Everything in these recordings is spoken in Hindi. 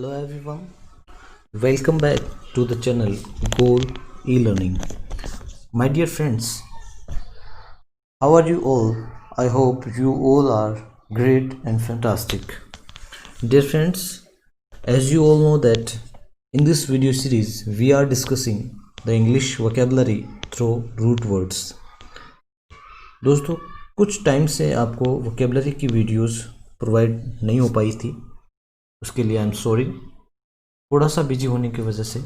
Hello everyone, welcome back to the channel Goal E-Learning. My dear friends, how are you all? I hope you all are great and fantastic. Dear friends, as you all know that in this video series we are discussing the English vocabulary through root words. दोस्तों कुछ टाइम से आपको वोकेबलरी की वीडियोस प्रोवाइड नहीं हो पाई थी, उसके लिए आई एम सॉरी। थोड़ा सा बिजी होने की वजह से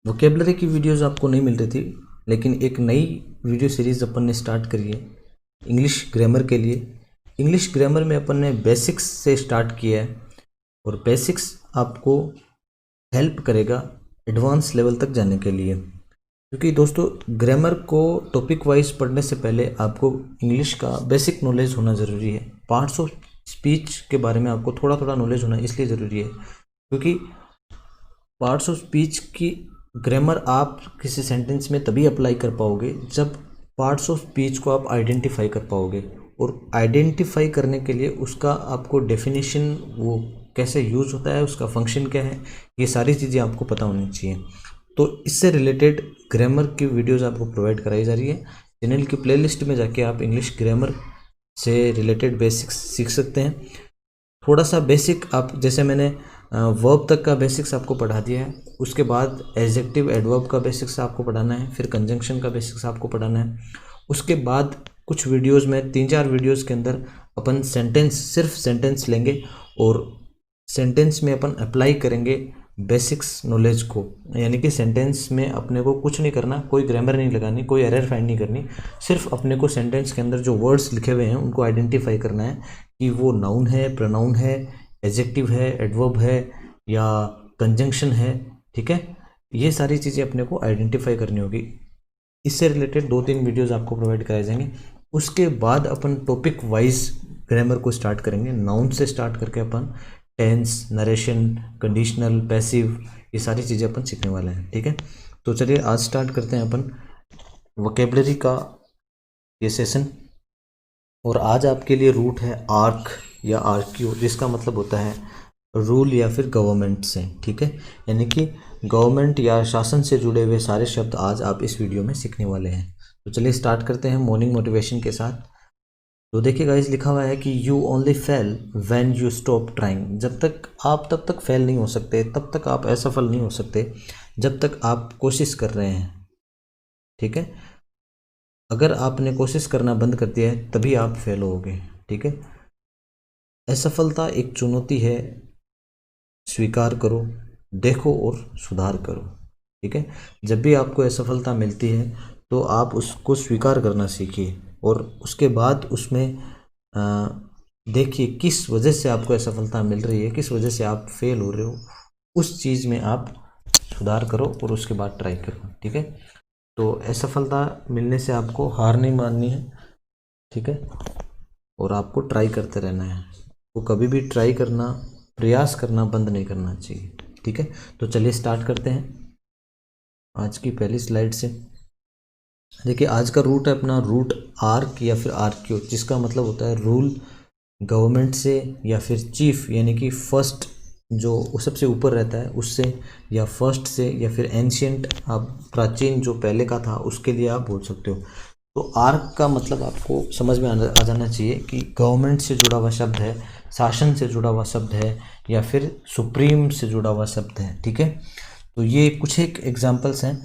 वोकेबलरी की वीडियोस आपको नहीं मिल रही थी, लेकिन एक नई वीडियो सीरीज़ अपन ने स्टार्ट करी है इंग्लिश ग्रामर के लिए। इंग्लिश ग्रामर में अपन ने बेसिक्स से स्टार्ट किया है और बेसिक्स आपको हेल्प करेगा एडवांस लेवल तक जाने के लिए, क्योंकि दोस्तों ग्रामर को टॉपिक वाइज पढ़ने से पहले आपको इंग्लिश का बेसिक नॉलेज होना ज़रूरी है। पार्ट्स ऑफ स्पीच के बारे में आपको थोड़ा थोड़ा नॉलेज होना इसलिए ज़रूरी है क्योंकि पार्ट्स ऑफ स्पीच की ग्रामर आप किसी सेंटेंस में तभी अप्लाई कर पाओगे जब पार्ट्स ऑफ स्पीच को आप आइडेंटिफाई कर पाओगे, और आइडेंटिफाई करने के लिए उसका आपको डेफिनेशन, वो कैसे यूज़ होता है, उसका फंक्शन क्या है, ये सारी चीज़ें आपको पता होनी चाहिए। तो इससे रिलेटेड ग्रामर की वीडियोस आपको प्रोवाइड कराई जा रही है। चैनल की प्लेलिस्ट में जाके आप इंग्लिश ग्रामर से रिलेटेड बेसिक्स सीख सकते हैं। थोड़ा सा बेसिक आप, जैसे मैंने वर्ब तक का बेसिक्स आपको पढ़ा दिया है, उसके बाद एडजेक्टिव एडवर्ब का बेसिक्स आपको पढ़ाना है, फिर कंजंक्शन का बेसिक्स आपको पढ़ाना है। उसके बाद कुछ वीडियोस में 3-4 वीडियोस के अंदर अपन सेंटेंस, सिर्फ सेंटेंस लेंगे और सेंटेंस में अपन अप्लाई करेंगे बेसिक्स नॉलेज को, यानी कि सेंटेंस में अपने को कुछ नहीं करना, कोई ग्रामर नहीं लगानी, कोई एरर फाइंड नहीं करनी, सिर्फ अपने को सेंटेंस के अंदर जो वर्ड्स लिखे हुए हैं उनको आइडेंटिफाई करना है कि वो नाउन है, प्रोनाउन है, एडजेक्टिव है, एडवर्ब है या कंजंक्शन है। ठीक है, ये सारी चीज़ें अपने को आइडेंटिफाई करनी होगी। इससे रिलेटेड 2-3 वीडियोस आपको प्रोवाइड कराए जाएंगे। उसके बाद अपन टॉपिक वाइज ग्रामर को स्टार्ट करेंगे। नाउन से स्टार्ट करके अपन टेंस, नरेशन, कंडीशनल, पैसिव, ये सारी चीज़ें अपन सीखने वाले हैं। ठीक है, तो चलिए आज स्टार्ट करते हैं अपन वोकेबलरी का ये सेशन। और आज आपके लिए रूट है आर्क या आर्क्यू, जिसका मतलब होता है रूल या फिर गवर्नमेंट से। ठीक है, यानी कि गवर्नमेंट या शासन से जुड़े हुए सारे शब्द आज आप इस वीडियो में सीखने वाले हैं। तो चलिए स्टार्ट करते हैं मॉर्निंग मोटिवेशन के साथ। तो देखिए गाइस, लिखा हुआ है कि you only fail when you stop trying. जब तक आप तब तक फेल नहीं हो सकते, तब तक आप असफल नहीं हो सकते जब तक आप कोशिश कर रहे हैं। ठीक है, अगर आपने कोशिश करना बंद कर दिया है तभी आप फेल होगे। ठीक है, असफलता एक चुनौती है, स्वीकार करो, देखो और सुधार करो। ठीक है, जब भी आपको असफलता मिलती है तो आप उसको स्वीकार करना सीखिए और उसके बाद उसमें देखिए किस वजह से आपको असफलता मिल रही है, किस वजह से आप फेल हो रहे हो, उस चीज़ में आप सुधार करो और उसके बाद ट्राई करो। ठीक है, तो असफलता मिलने से आपको हार नहीं माननी है। ठीक है, और आपको ट्राई करते रहना है, वो कभी भी ट्राई करना, प्रयास करना बंद नहीं करना चाहिए। ठीक है, तो चलिए स्टार्ट करते हैं आज की पहली स्लाइड से। देखिए, आज का रूट है अपना रूट आर्क या फिर आर्क्यू, जिसका मतलब होता है रूल गवर्नमेंट से या फिर चीफ, यानी कि फर्स्ट जो सबसे ऊपर रहता है उससे, या फर्स्ट से, या फिर एंशियंट, आप प्राचीन जो पहले का था उसके लिए आप बोल सकते हो। तो आर्क का मतलब आपको समझ में आ जाना चाहिए कि गवर्नमेंट से जुड़ा हुआ शब्द है, शासन से जुड़ा हुआ शब्द है, या फिर सुप्रीम से जुड़ा हुआ शब्द है। ठीक है, तो ये कुछ एक एग्जाम्पल्स हैं,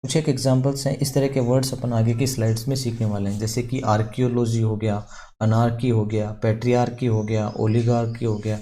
इस तरह के वर्ड्स अपन आगे की स्लाइड्स में सीखने वाले हैं, जैसे कि आर्कियोलॉजी हो गया, अनार्की हो गया, पैट्रियार्की हो गया, ओलिगार्की हो गया।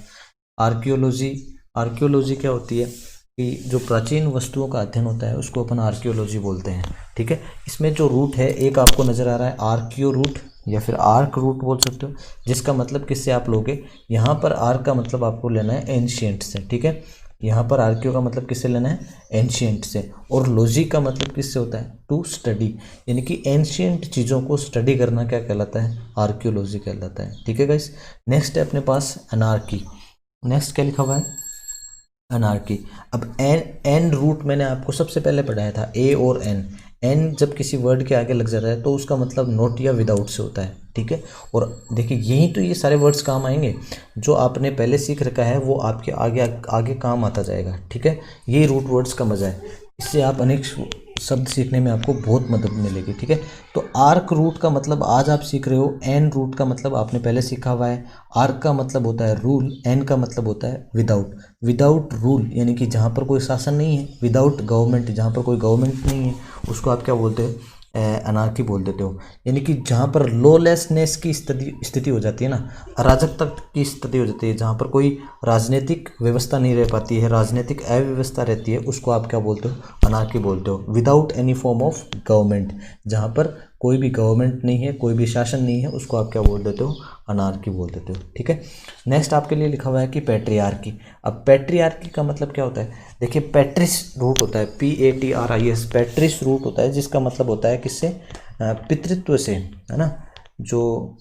आर्कियोलॉजी क्या होती है कि जो प्राचीन वस्तुओं का अध्ययन होता है उसको अपन आर्कियोलॉजी बोलते हैं। ठीक है, इसमें जो रूट है एक आपको नज़र आ रहा है आर्कियो रूट या फिर आर्क रूट बोल सकते हो, जिसका मतलब किससे आप लोगे, यहाँ पर आर्क का मतलब आपको लेना है एंशियंट से। ठीक है, यहाँ पर आर्कियो का मतलब किससे लेना है, एंशियंट से। और लॉजी का मतलब किससे होता है, टू स्टडी, यानी कि एंशियंट चीज़ों को स्टडी करना क्या कहलाता है, आर्कियोलॉजी कहलाता है। ठीक है गाइस, नेक्स्ट है अपने पास अनार्की। नेक्स्ट क्या लिखा हुआ है, अनार्की। अब एन रूट मैंने आपको सबसे पहले पढ़ाया था, ए और एन। एन जब किसी वर्ड के आगे लग जाता है तो उसका मतलब नॉट या विदाउट से होता है। ठीक है। और देखिए यही तो ये सारे वर्ड्स काम आएंगे, जो आपने पहले सीख रखा है वो आपके आगे आगे काम आता जाएगा, ठीक है। यही रूट वर्ड्स का मज़ा है, इससे आप अनेक शब्द सीखने में आपको बहुत मदद मिलेगी, ठीक है। तो आर्क रूट का मतलब आज आप सीख रहे हो, एन रूट का मतलब आपने पहले सीखा हुआ है। आर्क का मतलब होता है रूल, एन का मतलब होता है विदाउट। विदाउट रूल यानी कि जहाँ पर कोई शासन नहीं है, विदाउट गवर्नमेंट जहाँ पर कोई गवर्नमेंट नहीं है, उसको आप क्या बोलते हो, अनार्की बोल देते हो। यानी कि जहाँ पर लॉलेसनेस की स्थिति हो जाती है ना, अराजकता की स्थिति हो जाती है, जहाँ पर कोई राजनीतिक व्यवस्था नहीं रह पाती है, राजनीतिक अव्यवस्था रहती है, उसको आप क्या बोलते हो, अनार्की बोलते हो। Without any form of government, जहाँ पर कोई भी गवर्नमेंट नहीं है, कोई भी शासन नहीं है, उसको आप क्या बोल देते हो, अनार्की बोल देते हो, ठीक है। नेक्स्ट आपके लिए लिखा हुआ है कि पैट्रियार्की। अब पैट्रियार्की का मतलब क्या होता है, देखिए पैट्रिस रूट होता है, PATRIS, पैट्रिस रूट होता है, जिसका मतलब होता है किससे, पितृत्व से, है ना। जो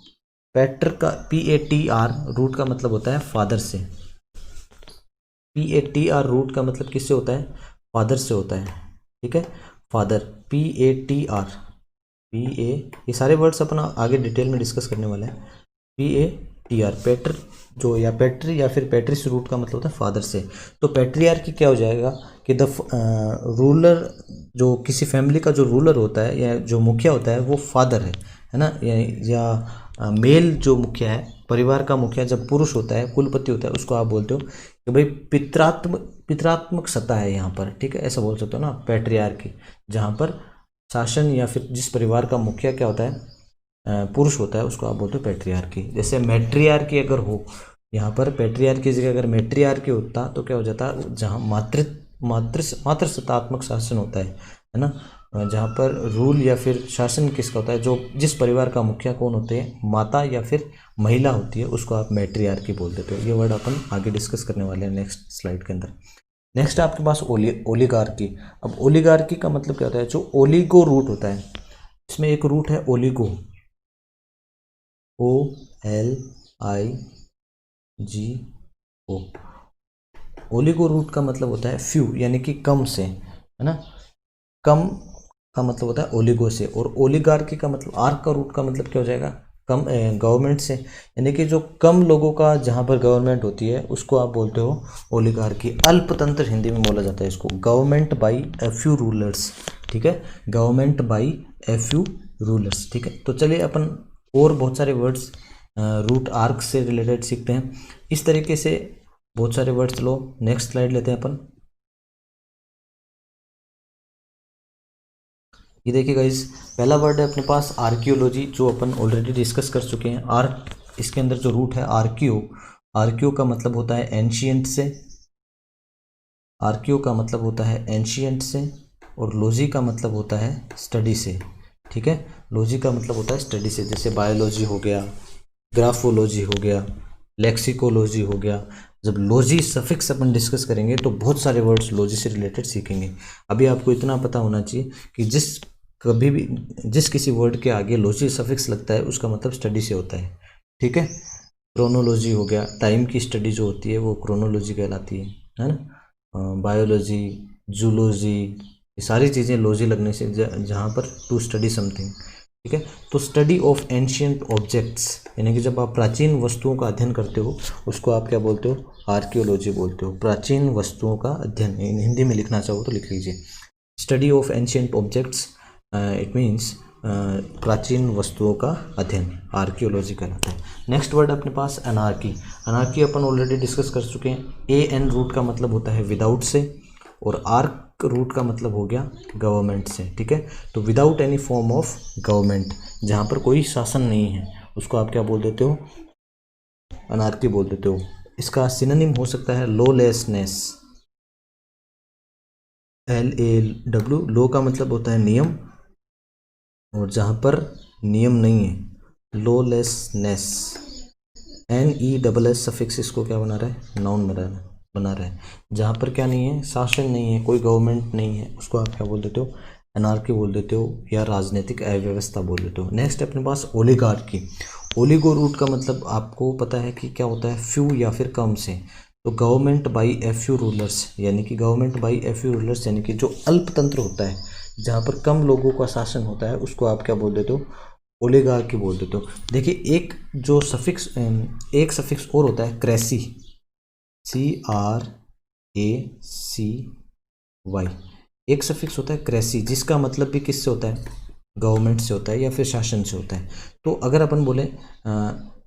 पैट्र का PATR रूट का मतलब होता है फादर से, PATR रूट का मतलब किससे होता है, फादर से होता है, ठीक है। फादर, PATR, ये सारे वर्ड्स अपना आगे डिटेल में डिस्कस करने वाले हैं। PATR पैट्र जो, या पैट्री या फिर पैट्रिस रूट का मतलब होता है फादर से। तो पैट्रियार्की क्या हो जाएगा कि द रूलर, जो किसी फैमिली का जो रूलर होता है या जो मुखिया होता है वो फादर है ना, या मेल जो मुखिया है, परिवार का मुखिया जब पुरुष होता है, कुलपति होता है, उसको आप बोलते हो कि भाई पितरात्मक सत्ता है यहाँ पर, ठीक है, ऐसा बोल सकते हो ना पैट्रियार्की। जहाँ पर शासन या फिर जिस परिवार का मुखिया क्या होता है, पुरुष होता है, उसको आप बोलते हो पैट्रियार्की। जैसे मैट्रियार्की अगर हो, यहाँ पर पैट्रियार्की की जगह अगर मैट्रियार्की होता तो क्या हो जाता, जहाँ मातृ सत्तात्मक शासन होता है ना, जहाँ पर रूल या फिर शासन किसका होता है, जो जिस परिवार का मुखिया कौन होते हैं, माता या फिर महिला होती है, उसको आप मैट्रियार्की बोल देते हो। ये वर्ड अपन आगे डिस्कस करने वाले हैं नेक्स्ट स्लाइड के अंदर। नेक्स्ट आपके पास ओलिगार्की। अब ओलिगार्की का मतलब क्या होता है, जो ओलिगो रूट होता है, इसमें एक रूट है ओलिगो, OLIGO। ओलिगो रूट का मतलब होता है फ्यू, यानी कि कम से, है ना, कम का मतलब होता है ओलिगो से। और ओलिगार्की का मतलब, आर्क का रूट का मतलब क्या हो जाएगा, कम, गवर्नमेंट से, यानी कि जो कम लोगों का जहाँ पर गवर्नमेंट होती है, उसको आप बोलते हो ओलिगार्की। अल्पतंत्र हिंदी में बोला जाता है इसको, government by a few rulers, ठीक है, government by a few rulers, ठीक है। तो चलिए अपन और बहुत सारे वर्ड्स रूट आर्क से रिलेटेड सीखते हैं। इस तरीके से बहुत सारे वर्ड्स लो। नेक्स्ट स्लाइड लेते हैं अपन। ये देखिए गाइस, पहला वर्ड है अपने पास आर्कियोलॉजी, जो अपन ऑलरेडी डिस्कस कर चुके हैं। आर्क, इसके अंदर जो रूट है आर्कियो, आर्कियो का मतलब होता है एंशियंट से, आर्कियो का मतलब होता है एंशियंट से, और लॉजी का मतलब होता है स्टडी से, ठीक है। लॉजी का मतलब होता है स्टडी से, जैसे बायोलॉजी हो गया, ग्राफोलॉजी हो गया, लेक्सिकोलॉजी हो गया। जब लॉजी सफिक्स अपन डिस्कस करेंगे तो बहुत सारे वर्ड्स लॉजी से रिलेटेड सीखेंगे। अभी आपको इतना पता होना चाहिए कि कभी भी जिस किसी वर्ड के आगे लॉजी सफिक्स लगता है, उसका मतलब स्टडी से होता है, ठीक है। क्रोनोलॉजी हो गया, टाइम की स्टडी जो होती है वो क्रोनोलॉजी कहलाती है ना। बायोलॉजी, जूलॉजी, ये सारी चीज़ें लॉजी लगने से, जहाँ पर टू स्टडी समथिंग, ठीक है। तो स्टडी ऑफ एंशियंट ऑब्जेक्ट्स, यानी कि जब आप प्राचीन वस्तुओं का अध्ययन करते हो, उसको आप क्या बोलते हो, आर्कियोलॉजी बोलते हो। प्राचीन वस्तुओं का अध्ययन, हिंदी में लिखना चाहो तो लिख लीजिए, study of ancient objects, it means प्राचीन वस्तुओं का अध्ययन, आर्कियोलॉजी कहलाता है। नेक्स्ट वर्ड अपने पास अनार्की। अनार्की अपन ऑलरेडी डिस्कस कर चुके हैं। AN रूट का मतलब होता है विदाउट से, और आर्क रूट का मतलब हो गया गवर्नमेंट से, ठीक है। तो without any form of government, जहाँ पर कोई शासन नहीं है, उसको आप क्या बोल देते हो, अनार्की बोल देते हो। इसका सिनोनिम हो सकता है लॉलेसनेस, LAW। लॉ का मतलब होता है नियम, और जहाँ पर नियम नहीं है, लॉलेसनेस। NESS सफिक्स इसको क्या बना रहा है, नाउन बना रहा है। जहाँ पर क्या नहीं है, शासन नहीं है, कोई गवर्नमेंट नहीं है, उसको आप क्या बोल देते हो, अनार्की बोल देते हो, या राजनीतिक अव्यवस्था बोल देते हो। नेक्स्ट अपने पास ओलिगार्की। ओलिगो रूट का मतलब आपको पता है कि क्या होता है, फ्यू या फिर कम से। तो government by a few rulers, यानी कि government by a few rulers, यानी कि जो अल्पतंत्र होता है, जहाँ पर कम लोगों का शासन होता है, उसको आप क्या बोल देते हो, ओलिगार्की बोल देते हो। देखिए एक जो सफिक्स एक सफिक्स और होता है क्रेसी, CRACY, एक सफिक्स होता है क्रेसी जिसका मतलब भी किससे होता है, गवर्नमेंट से होता है या फिर शासन से होता है। तो अगर अपन बोले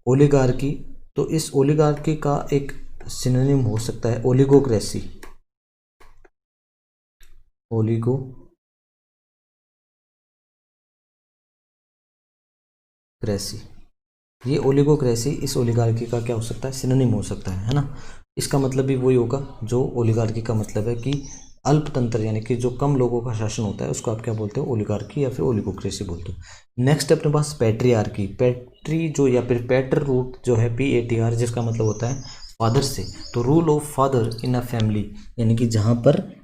ओलिगार्की, तो इस ओलिगार्की का एक सिनोनिम हो सकता है ओलिगोक्रेसी, ओलिगोक्रेसी। ये ओलिगोक्रेसी इस ओलिगार्की का क्या हो सकता है, सिनोनिम हो सकता है ना। इसका मतलब भी वही होगा जो ओलिगार्की का मतलब है कि अल्पतंत्र, यानी कि जो कम लोगों का शासन होता है उसको आप क्या बोलते हो, ओलिगार्की या फिर ओलिगोक्रेसी बोलते हो। नेक्स्ट अपने पास पैट्रियार्की। पैट्री जो या फिर पैटर रूट जो है PATR, जिसका मतलब होता है फादर से। तो rule of father in a family, यानी कि जहाँ पर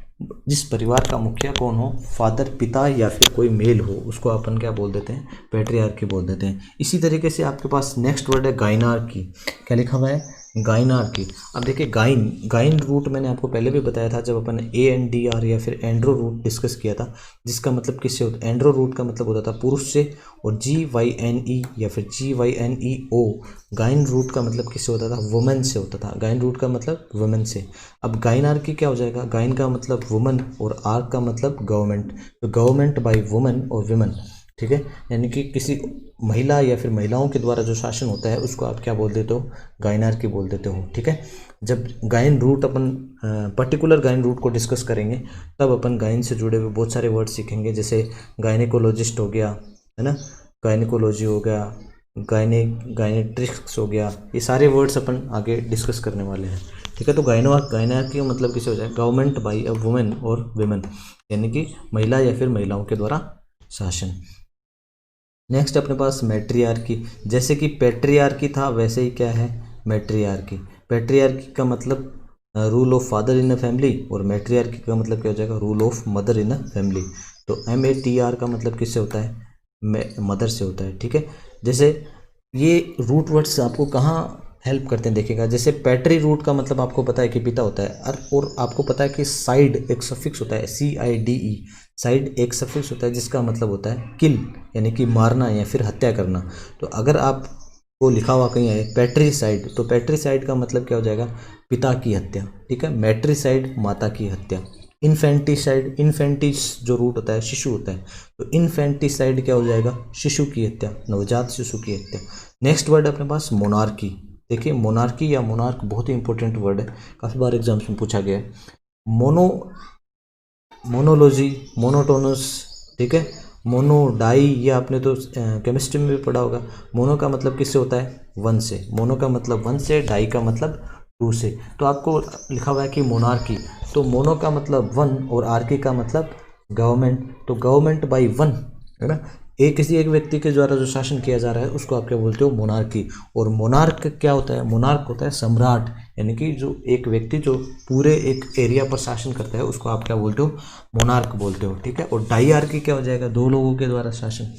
जिस परिवार का मुखिया कौन हो, फादर पिता या फिर कोई मेल हो, उसको अपन क्या बोल देते हैं, पैट्रियार्की बोल देते हैं। इसी तरीके से आपके पास नेक्स्ट वर्ड है गाइनार्की। क्या लिखा हुआ है, गाइनार्की। अब देखिए गाइन रूट मैंने आपको पहले भी बताया था जब अपन ANDR या फिर एंड्रो रूट डिस्कस किया था, जिसका मतलब किससे होता है, एंड्रो रूट का मतलब होता था पुरुष से, और GYNE या फिर GYNEO गाइन रूट का मतलब किससे होता था, वुमेन से होता था। गाइन रूट का मतलब वुमेन से। अब गाइनार्की क्या हो जाएगा, गाइन का मतलब वुमन और आर्क का मतलब गवर्नमेंट, तो गवर्नमेंट बाय वुमन और विमेन, ठीक है। यानी कि किसी महिला या फिर महिलाओं के द्वारा जो शासन होता है उसको आप क्या बोल देते हो, गाइनार्की बोल देते हो, ठीक है। जब गाइन रूट अपन पर्टिकुलर गाइन रूट को डिस्कस करेंगे तब अपन गाइन से जुड़े हुए बहुत सारे वर्ड सीखेंगे, जैसे गायनेकोलॉजिस्ट हो गया, है ना, गायनेकोलॉजी हो गया, गायनेट्रिक्स हो गया, ये सारे वर्ड्स अपन आगे डिस्कस करने वाले हैं, ठीक है। तो गायनार्की का मतलब किसे हो जाए, गवर्नमेंट बाय अ वुमेन और विमेन, यानी कि महिला या फिर महिलाओं के द्वारा शासन। नेक्स्ट अपने पास मैट्रियार्की। जैसे कि पैट्रियार्की था वैसे ही क्या है, मैट्रियार्की। पैट्रियार्की का मतलब rule of father in a family, और मैट्रियार्की का मतलब क्या हो जाएगा, rule of mother in a family. तो MATR का मतलब किससे होता है, मदर से होता है, ठीक है। जैसे ये रूट वर्ड्स आपको कहाँ हेल्प करते हैं देखिएगा, जैसे पैट्री रूट का मतलब आपको पता है कि पिता होता है, और आपको पता है कि साइड एक सफिक्स होता है CIDE, साइड एक सफिक्स होता है जिसका मतलब होता है किल, यानी कि मारना या फिर हत्या करना। तो अगर आपको लिखा हुआ कहीं है पैट्रीसाइड, तो पैट्रीसाइड का मतलब क्या हो जाएगा, पिता की हत्या, ठीक है। मैट्रीसाइड माता की हत्या। इन्फेंटिसाइड, इन्फेंटिस जो रूट होता है शिशु होता है, तो इन्फेंटिसाइड क्या हो जाएगा, शिशु की हत्या, नवजात शिशु की हत्या। नेक्स्ट वर्ड अपने पास मोनार्की। देखिए मोनार्की या मोनार्क बहुत ही इंपॉर्टेंट वर्ड है, काफ़ी बार एग्जाम्स में पूछा गया है। मोनोलॉजी, मोनोटोनस, ठीक है। मोनोडाई, ये आपने तो केमिस्ट्री में भी पढ़ा होगा। मोनो का मतलब किससे होता है, वन से, मोनो का मतलब वन से, डाई का मतलब टू से। तो आपको लिखा हुआ है कि मोनार्की, तो मोनो का मतलब वन और आर्की का मतलब गवर्नमेंट, तो गवर्नमेंट बाय वन, है ना, किसी एक व्यक्ति के द्वारा जो शासन किया जा रहा है उसको आप क्या बोलते हो, मोनार्की। और मोनार्क क्या होता है, मोनार्क होता है सम्राट, यानी कि जो एक व्यक्ति जो पूरे एक एरिया पर शासन करता है उसको आप क्या बोलते हो, मोनार्क बोलते हो, ठीक है। और डाईआर्की क्या हो जाएगा, दो लोगों के द्वारा शासन,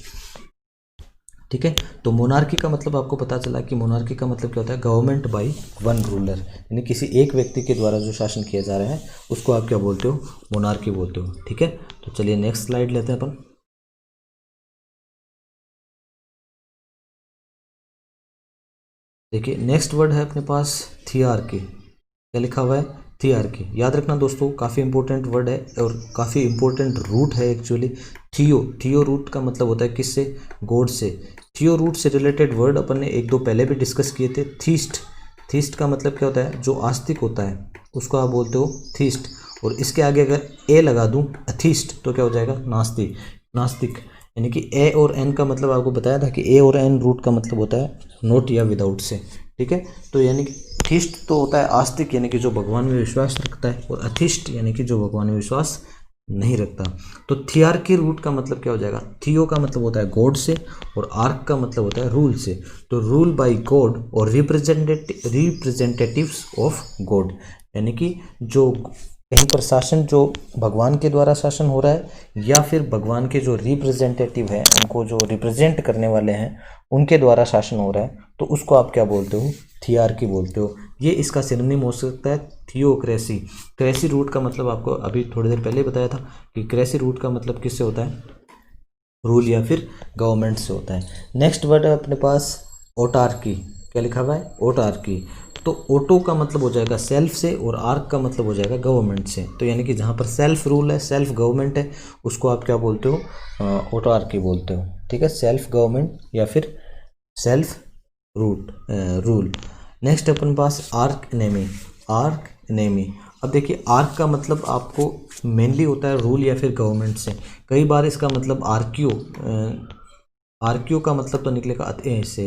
ठीक है। तो मोनार्की का मतलब आपको पता चला कि मोनार्की का मतलब क्या होता है, गवर्नमेंट बाय वन रूलर, यानी किसी एक व्यक्ति के द्वारा जो शासन किया जा रहा है उसको आप क्या बोलते हो, मोनार्की बोलते हो, ठीक है। तो चलिए नेक्स्ट स्लाइड लेते हैं अपन। देखिए नेक्स्ट वर्ड है अपने पास थियार्की। क्या लिखा हुआ है, थियार्की। याद रखना दोस्तों, काफ़ी इंपॉर्टेंट वर्ड है और काफ़ी इंपॉर्टेंट रूट है एक्चुअली। थियो रूट का मतलब होता है किससे, गॉड से। थियो रूट से रिलेटेड वर्ड अपन ने एक दो पहले भी डिस्कस किए थे। थीस्ट का मतलब क्या होता है, जो आस्तिक होता है उसको आप बोलते हो थीस्ट। और इसके आगे अगर ए लगा दूं अथीस्ट तो क्या हो जाएगा, नास्तिक। नास्तिक यानी कि ए और एन का मतलब आपको बताया था कि ए और एन रूट का मतलब होता है नोट या विदाउट से, ठीक है। तो यानी कि थीस्ट तो होता है आस्तिक, यानी कि जो भगवान में विश्वास रखता है, और अथिस्ट यानी कि जो भगवान में विश्वास नहीं रखता। तो थियार्की रूट का मतलब क्या हो जाएगा, थियो का मतलब होता है गॉड से, और आर्क का मतलब होता है रूल से। तो रूल बाय गॉड और रिप्रेजेंटेटिव्स ऑफ गॉड, यानी कि जो कहीं पर शासन जो भगवान के द्वारा शासन हो रहा है, या फिर भगवान के जो रिप्रेजेंटेटिव हैं, उनको जो रिप्रेजेंट करने वाले हैं उनके द्वारा शासन हो रहा है, तो उसको आप क्या बोलते हो, थियार्की बोलते हो। ये इसका सिनोनिम हो सकता है थियोक्रेसी। क्रेसी रूट का मतलब आपको अभी थोड़ी देर पहले बताया था कि क्रेसी रूट का मतलब किससे होता है, रूल या फिर गवर्नमेंट से होता है। नेक्स्ट वर्ड है अपने पास ऑटार्की। क्या लिखा हुआ है? ऑटार्की। तो ऑटो का मतलब हो जाएगा सेल्फ से और आर्क का मतलब हो जाएगा गवर्नमेंट से। तो यानी कि जहाँ पर सेल्फ रूल है, सेल्फ गवर्नमेंट है, उसको आप क्या बोलते हो? ऑटार्की बोलते हो। ठीक है, सेल्फ गवर्नमेंट या फिर सेल्फ रूल। नेक्स्ट अपन पास आर्क एनेमी। Arc enemy. अब देखिए, आर्क का मतलब आपको मेनली होता है रूल या फिर गवर्नमेंट से। कई बार इसका मतलब आर्क्यू, आर्क्यू का मतलब तो निकलेगा से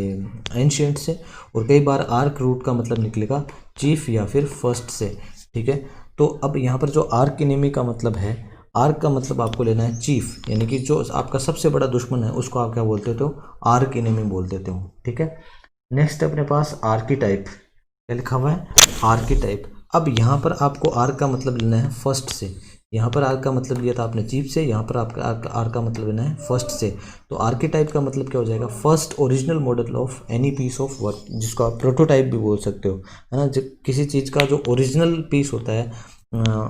एंशियंट से, और कई बार आर्क रूट का मतलब निकलेगा चीफ या फिर फर्स्ट से। ठीक है, तो अब यहाँ पर जो आर्क एनिमी का मतलब है, आर्क का मतलब आपको लेना है चीफ, यानी कि जो आपका सबसे बड़ा दुश्मन है उसको आप क्या बोलते हो? आर्क एनिमी बोल देते हो। ठीक है, नेक्स्ट अपने पास आर्कीटाइप। क्या लिखा हुआ है? आर्कीटाइप। अब यहाँ पर आपको आर्क का मतलब लेना है फर्स्ट से। यहाँ पर आर्क का मतलब लिया था आपने चीफ से, यहाँ पर आपका आर्क का मतलब लेना है फर्स्ट से। तो आर्कीटाइप का मतलब क्या हो जाएगा? First original model of any piece of work, जिसको आप प्रोटोटाइप भी बोल सकते हो, है ना। किसी चीज़ का जो ओरिजिनल पीस होता है,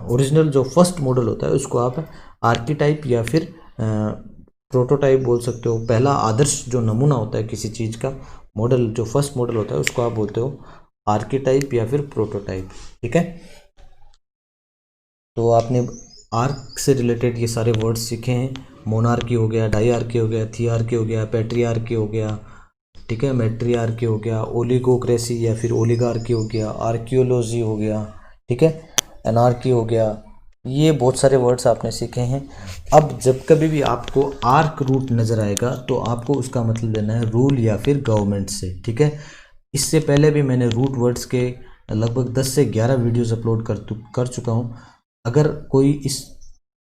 ओरिजिनल जो फर्स्ट मॉडल होता है, उसको आप आर्कीटाइप या फिर प्रोटोटाइप बोल सकते हो। पहला आदर्श जो नमूना होता है किसी चीज़ का, मॉडल जो फर्स्ट मॉडल होता है, उसको आप बोलते हो आर्कीटाइप या फिर प्रोटोटाइप। ठीक है, तो आपने आर्क से रिलेटेड ये सारे वर्ड्स सीखे हैं। मोनार्की हो गया, डाईआर्की हो गया, थियार्की हो गया, पैट्रियार्की हो गया, ठीक है, मैट्रियार्की हो गया, ओलिगोक्रेसी या फिर ओलिगार्की हो गया, आर्कियोलॉजी हो गया, ठीक है, एनार्की हो गया। ये बहुत सारे वर्ड्स आपने सीखे हैं। अब जब कभी भी आपको आर्क रूट नज़र आएगा तो आपको उसका मतलब लेना है रूल या फिर गवर्नमेंट से। ठीक है, इससे पहले भी मैंने रूट वर्ड्स के लगभग 10 से 11 वीडियोस अपलोड कर चुका हूँ। अगर कोई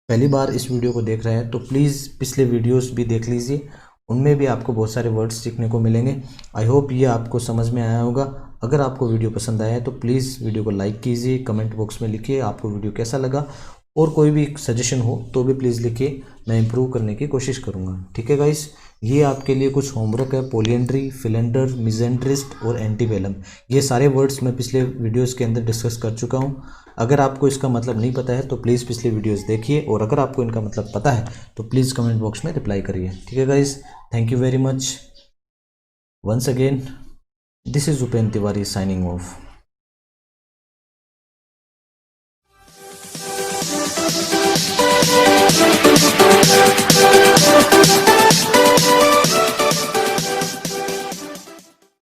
पहली बार इस वीडियो को देख रहा है तो प्लीज़ पिछले वीडियोस भी देख लीजिए, उनमें भी आपको बहुत सारे वर्ड्स सीखने को मिलेंगे। आई होप ये आपको समझ में आया होगा। अगर आपको वीडियो पसंद आया है तो प्लीज़ वीडियो को लाइक कीजिए, कमेंट बॉक्स में लिखिए आपको वीडियो कैसा लगा, और कोई भी सजेशन हो तो भी प्लीज़ लिखिए, मैं इम्प्रूव करने की कोशिश करूँगा। ठीक है गाइस, ये आपके लिए कुछ होमवर्क है। पोलियंड्री, फिलेंडर, मिजेंट्रिस्ट और एंटीवेलम, ये सारे वर्ड्स मैं पिछले वीडियोस के अंदर डिस्कस कर चुका हूँ। अगर आपको इसका मतलब नहीं पता है तो प्लीज़ पिछले वीडियोस देखिए, और अगर आपको इनका मतलब पता है तो प्लीज़ कमेंट बॉक्स में रिप्लाई करिए। ठीक है guys, thank you very much once again. This is Upen Tiwari signing off.